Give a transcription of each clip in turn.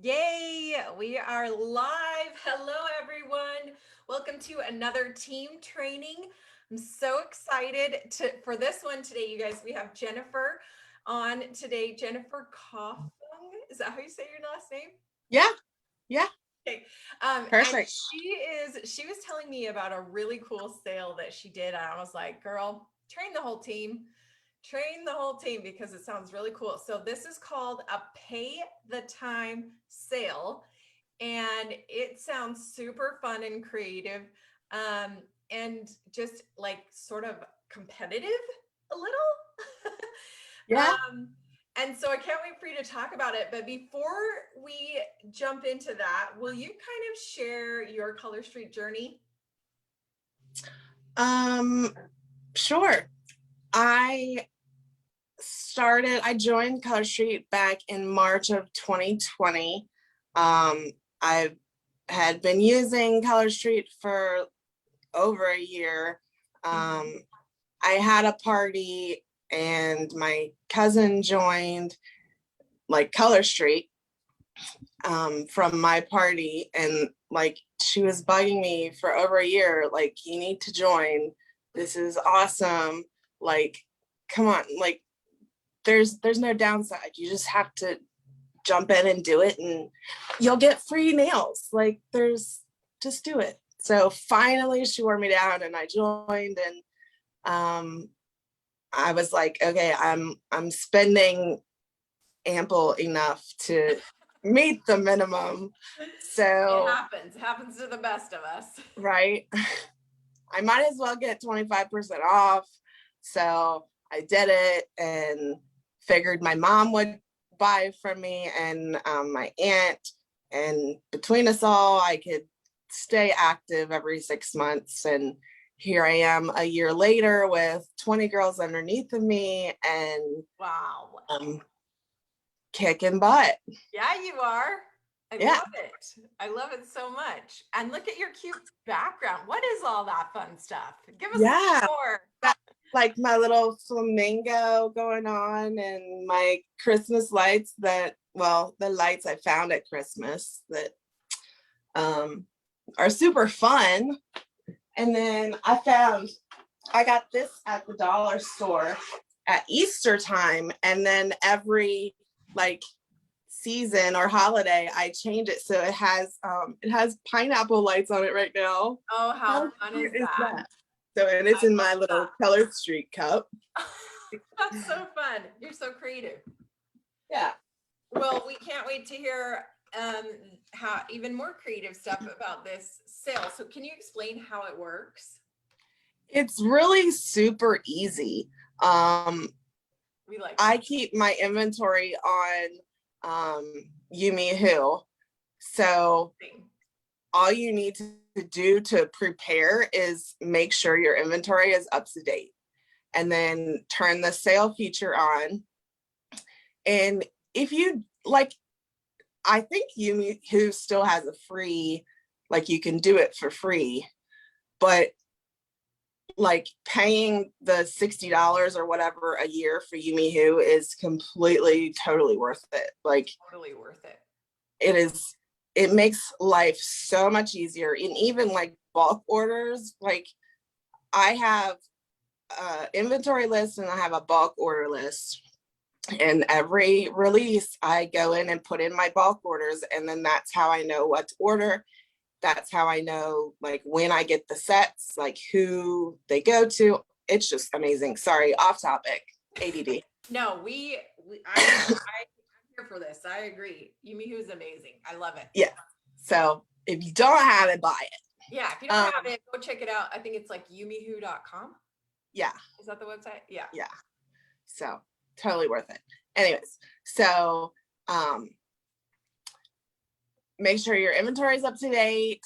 Yay! We are live. Hello, everyone. Welcome to another team training. I'm so excited for this one today, you guys. We have Jennifer on today. Jennifer Kaufung. Is that how you say your last name? Yeah, yeah, Okay. And perfect. she was telling me about a really cool sale that she did. And I was like, girl, train the whole team. Train the whole team because it sounds really cool. So this is called a pay the time sale. And it sounds super fun and creative. And just like sort of competitive a little. Yeah. And so I can't wait for you to talk about it. But before we jump into that, will you kind of share your Color Street journey? Um, sure. I I joined Color Street back in March of 2020. I had been using Color Street for over a year. I had a party and my cousin joined like Color Street from my party, and like she was bugging me for over a year, like, you need to join, this is awesome, like, come on, like, there's no downside, you just have to jump in and do it and you'll get free nails, like, there's, just do it. So finally she wore me down and I joined, and I was like, okay, I'm spending ample enough to meet the minimum. So It happens to the best of us. right, I might as well get 25% off. So I did it and figured my mom would buy from me, and my aunt, and between us all I could stay active every 6 months. And here I am a year later with 20 girls underneath of me, and Wow. kicking butt. Yeah, you are. I Yeah. love it. I love it so much. And look at your cute background. What is all that fun stuff? Give us Yeah. more. Got, like, my little flamingo going on, and my Christmas lights that, well, the lights I found at Christmas that are super fun. And then I got this at the dollar store at Easter time, and then every like season or holiday I change it, so it has pineapple lights on it right now. Oh, how fun is that? So, and it's I in my love little that. Color Street cup. That's so fun. You're so creative. Yeah. Well, we can't wait to hear how even more creative stuff about this sale. So can you explain how it works? It's really super easy. We like I keep my inventory on Yumi Who. So all you need to do to prepare is make sure your inventory is up to date, and then turn the sale feature on. And if you like, I think Yumi Who still has a free, like, you can do it for free, but like paying the $60 or whatever a year for Yumi Who is completely, totally worth it. Like, totally worth it. it is, it makes life so much easier. And even like bulk orders, like, I have inventory list and I have a bulk order list, and every release I go in and put in my bulk orders, and then that's how I know what to order. That's how I know, like, when I get the sets, like, who they go to. It's just amazing. Sorry, off topic. ADD. No, I'm here for this. I agree. Yumi Who is amazing. I love it. Yeah. So if you don't have it, buy it. Yeah, if you don't have it, go check it out. I think it's like yumiwho.com. Yeah. Is that the website? Yeah. Yeah. So totally worth it. Anyways, so make sure your inventory is up to date.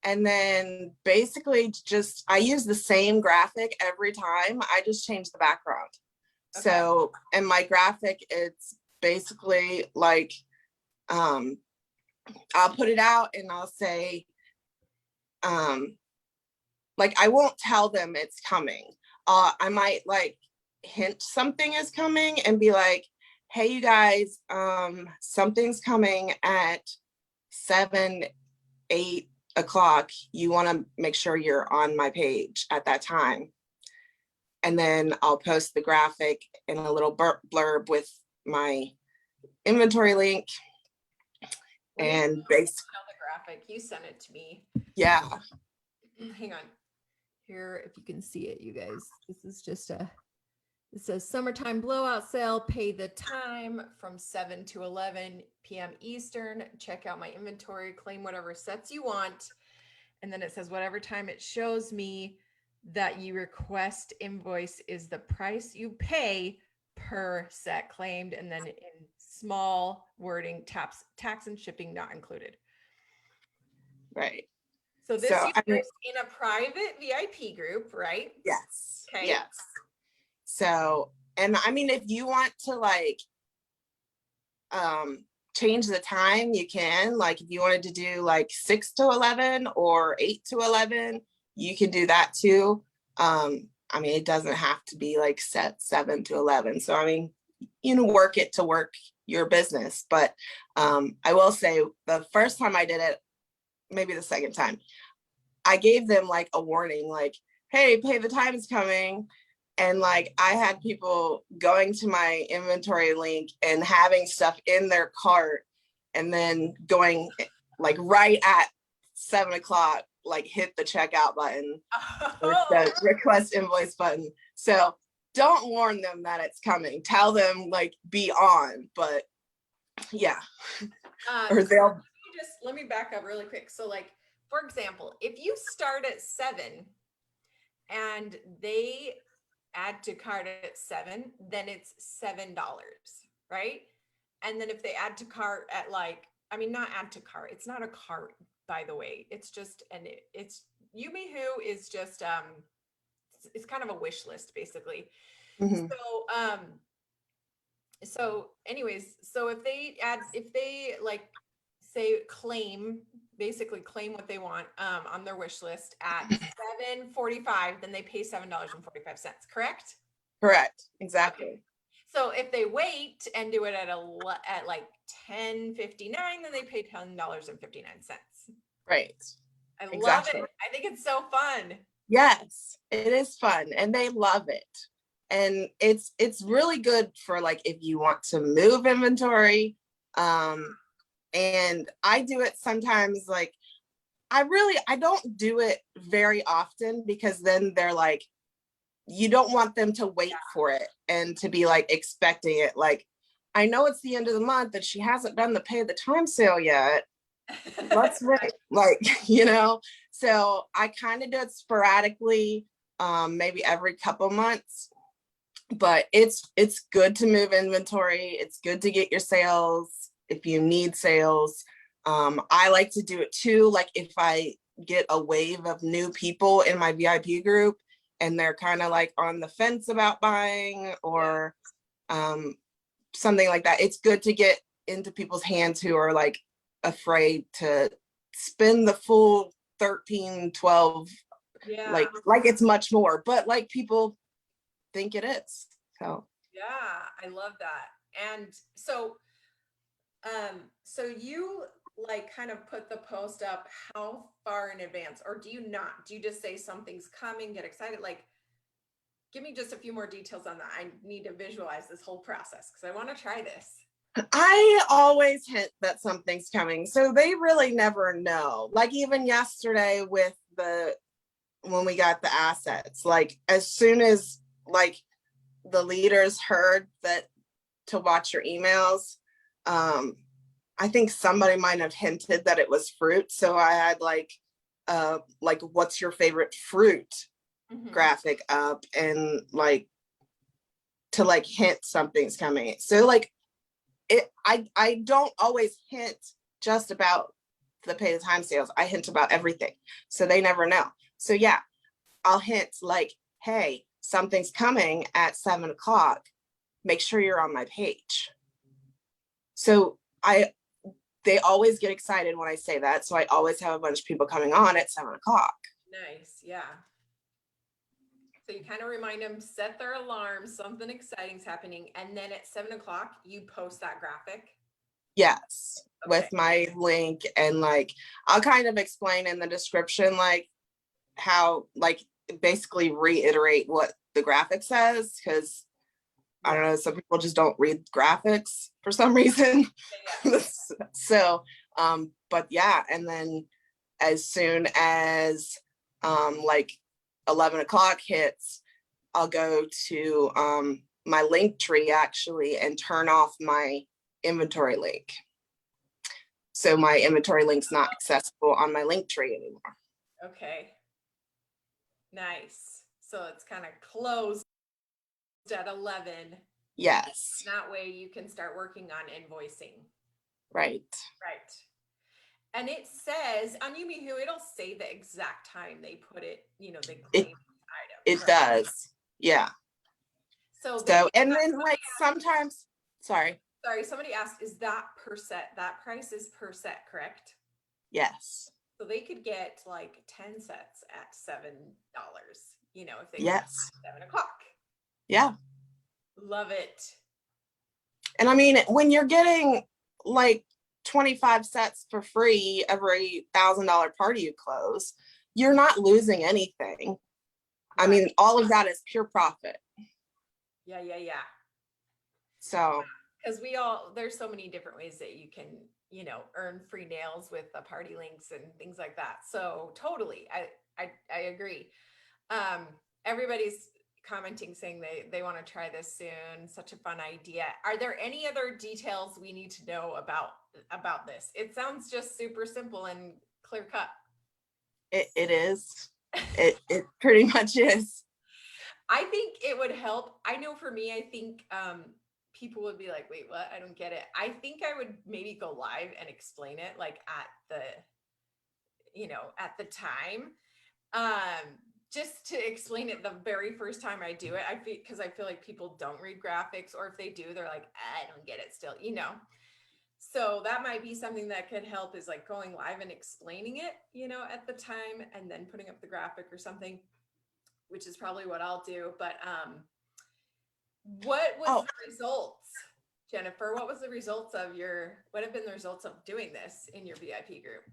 And then basically just, I use the same graphic every time. I just change the background. Okay. So, and my graphic, it's basically like, I'll put it out and I'll say, like, I won't tell them it's coming. I might like hint something is coming and be like, hey, you guys, something's coming at 7, 8 o'clock. You want to make sure you're on my page at that time. And then I'll post the graphic and a little blurb with my inventory link. And basically, the graphic, you sent it to me. Yeah. Hang on. Here, if you can see it, you guys, this is just it says summertime blowout sale, pay the time from 7 to 11 p.m. Eastern. Check out my inventory, claim whatever sets you want. And then it says whatever time it shows me that you request invoice is the price you pay per set claimed. And then in small wording, tax and shipping not included. Right. So this is in a private VIP group, right? Yes. Okay. Yes. So, and I mean, if you want to like change the time, you can. Like if you wanted to do like 6 to 11 or 8 to 11, you can do that too. I mean, it doesn't have to be like set 7 to 11. So I mean, you know, work it to work your business. But I will say the first time I did it, maybe the second time, I gave them like a warning, like, hey, pay the time is coming. And like, I had people going to my inventory link and having stuff in their cart and then going like right at 7 o'clock, like hit the checkout button or the request invoice button. So don't warn them that it's coming. Tell them like be on, but yeah. Or they'll let me back up really quick. So like, for example, if you start at 7 and they add to cart at 7, then it's $7, right? And then if they add to cart at like, I mean, not add to cart, it's not a cart, by the way. It's just, and it's Yumihu is just, it's kind of a wish list basically. Mhm. So anyways, so if they like say basically claim what they want on their wish list at 7:45, then they pay $7.45, correct? Correct. Exactly. Okay. So if they wait and do it at like 10:59, then they pay $10.59. Right. I love it. I think it's so fun. Yes, it is fun and they love it. And it's really good for like if you want to move inventory. And I do it sometimes, like I don't do it very often because then they're like, you don't want them to wait for it and to be like expecting it. Like, I know it's the end of the month and she hasn't done the pay the time sale yet. Let's wait, like, you know, so I kind of do it sporadically, maybe every couple months, but it's good to move inventory. It's good to get your sales if you need sales. I like to do it too. Like if I get a wave of new people in my VIP group and they're kind of like on the fence about buying or something like that, it's good to get into people's hands who are like afraid to spend the full 13, 12, like it's much more, but like people think it is. So yeah, I love that. And so you like kind of put the post up how far in advance, or do you not? Do you just say something's coming, get excited? Like, give me just a few more details on that. I need to visualize this whole process because I want to try this. I always hint that something's coming, so they really never know. Like even yesterday with when we got the assets, like as soon as like the leaders heard that to watch your emails, I think somebody might have hinted that it was fruit. So I had like what's your favorite fruit graphic up and like to like hint something's coming. So like I don't always hint just about the pay the time sales. I hint about everything. So they never know. So yeah, I'll hint like, hey, something's coming at 7 o'clock. Make sure you're on my page. So they always get excited when I say that. So I always have a bunch of people coming on at 7 o'clock. Nice. Yeah. So you kind of remind them, set their alarm, something exciting's happening, and then at 7 o'clock you post that graphic. Yes, Okay. with my link, and like I'll kind of explain in the description like how, like, basically reiterate what the graphic says, because I don't know, some people just don't read graphics for some reason. Yeah. So but yeah, and then as soon as like 11 o'clock hits, I'll go to my link tree actually and turn off my inventory link. So my inventory link's not accessible on my link tree anymore. Okay. Nice. So it's kind of closed at 11. Yes. That way you can start working on invoicing. Right. Right. And it says on Yumihu, it'll say the exact time they put it, you know, they claim items. It right? does. Yeah. So And then like sometimes, sorry, somebody asked, is that per set? That price is per set, correct? yes. So they could get like 10 sets at $7, you know, if they Yes. 7 o'clock. Yeah. Love it. And I mean, when you're getting like 25 sets for free every $1,000 party you close, you're not losing anything. I Right. mean, all of that is pure profit. Yeah. So because there's so many different ways that you can, you know, earn free nails with the party links and things like that. So totally, I agree. Everybody's commenting saying they want to try this soon. Such a fun idea. Are there any other details we need to know about this? It sounds just super simple and clear cut. it is. It pretty much is. I think it would help. I know for me, I think people would be like, wait, what? I don't get it. I think I would maybe go live and explain it like at the time. Just to explain it the very first time I do it. Because I feel like people don't read graphics, or if they do, they're like, I don't get it still, you know. So that might be something that could help, is like going live and explaining it, you know, at the time, and then putting up the graphic or something, which is probably what I'll do. But what was the results, Jennifer? What have been the results of doing this in your VIP group?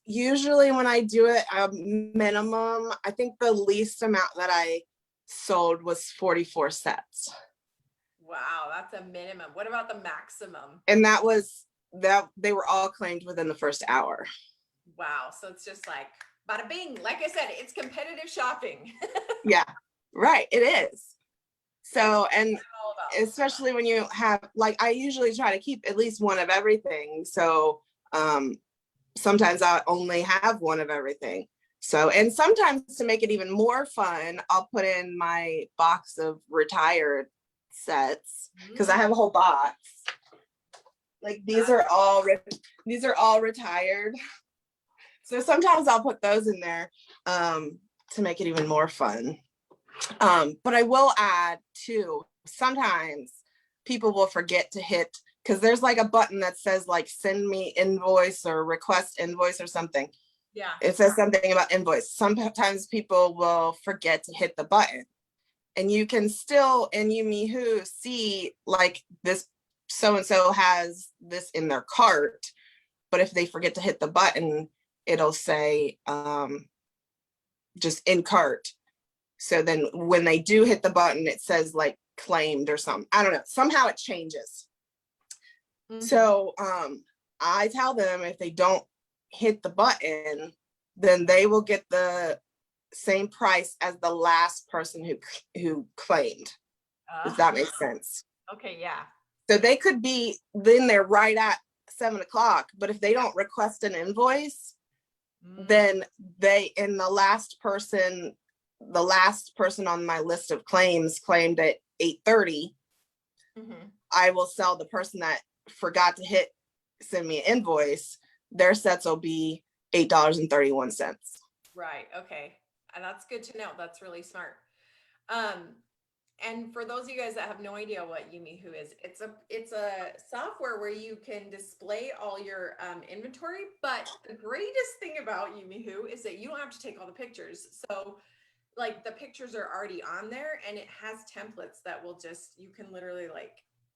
Usually when I do it, minimum, I think the least amount that I sold was 44 sets. Wow, that's a minimum. What about the maximum? And that they were all claimed within the first hour. Wow. So it's just like bada bing. Like I said, it's competitive shopping. Yeah, right. It is. So, and especially when you have, like, I usually try to keep at least one of everything. So sometimes I only have one of everything. So, and sometimes to make it even more fun, I'll put in my box of retired sets, because I have a whole box. Like these are all retired. So sometimes I'll put those in there to make it even more fun. But I will add too, sometimes people will forget to hit, because there's like a button that says like send me invoice or request invoice or something. Yeah. It says something about invoice. Sometimes people will forget to hit the button, and you can still in Yumihu see like this so-and-so has this in their cart, but if they forget to hit the button, it'll say just in cart. So then when they do hit the button, it says like claimed or something. I don't know. Somehow it changes. So I tell them if they don't hit the button, then they will get the same price as the last person who claimed. Does that make sense? Okay, yeah. So they could be in there right at 7 o'clock, but if they don't request an invoice, then the last person on my list of claims claimed at 8:30. I will sell the person that forgot to send me an invoice. Their sets will be $8.31. Right. Okay. And that's good to know. That's really smart. And for those of you guys that have no idea what Yumihu is, it's a software where you can display all your inventory. But the greatest thing about Yumihu is that you don't have to take all the pictures. So like the pictures are already on there, and it has templates that will just, you can literally like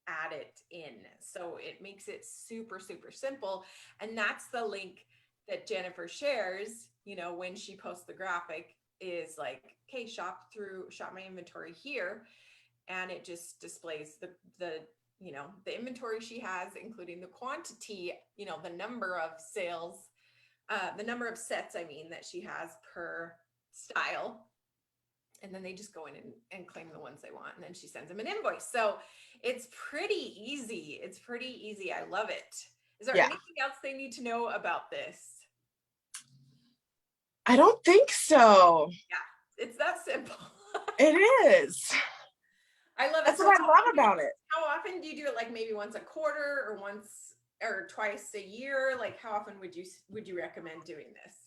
add it in. So it makes it super, super simple. And that's the link that Jennifer shares, you know, when she posts the graphic, is like, okay, shop my inventory here. And it just displays the, you know, the inventory she has, including the quantity, you know, the number of sales, the number of sets, I mean, that she has per style. And then they just go in and claim the ones they want. And then she sends them an invoice. So it's pretty easy. It's pretty easy. I love it. Is there Yeah. anything else they need to know about this? I don't think so. Yeah, it's that simple. It is. I love it. That's So what I love about it. how often do you do it? Like maybe once a quarter or once or twice a year? Like how often would you recommend doing this?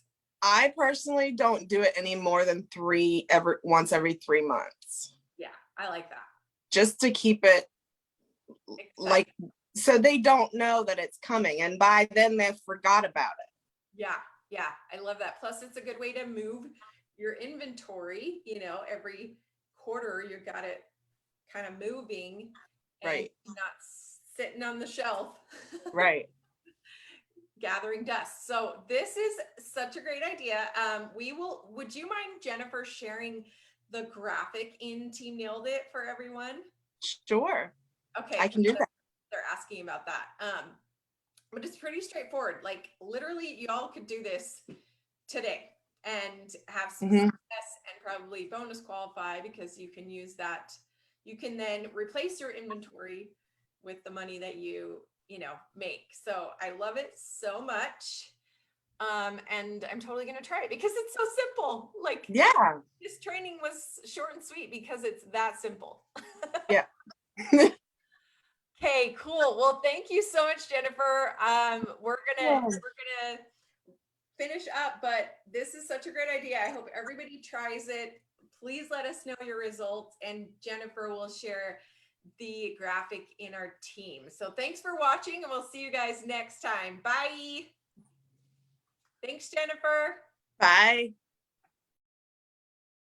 I personally don't do it any more than once every 3 months. Yeah, I like that. Just to keep it like, so they don't know that it's coming, and by then they've forgot about it. Yeah, yeah, I love that. Plus, it's a good way to move your inventory. You know, every quarter you got it kind of moving, and Right. not sitting on the shelf. Right. Gathering dust. So this is such a great idea. Would you mind, Jennifer, sharing the graphic in Team Nailed It for everyone? Sure. Okay. I can do that. They're asking about that. But it's pretty straightforward. Like literally y'all could do this today and have some success and probably bonus qualify, because you can use that. You can then replace your inventory with the money that you make. So I love it so much. And I'm totally going to try it because it's so simple. Like, yeah, this training was short and sweet because it's that simple. Yeah. Okay, cool. Well, thank you so much, Jennifer. We're gonna finish up, but this is such a great idea. I hope everybody tries it. Please let us know your results, and Jennifer will share the graphic in our team. So thanks for watching, and we'll see you guys next time. Bye. Thanks, Jennifer. Bye.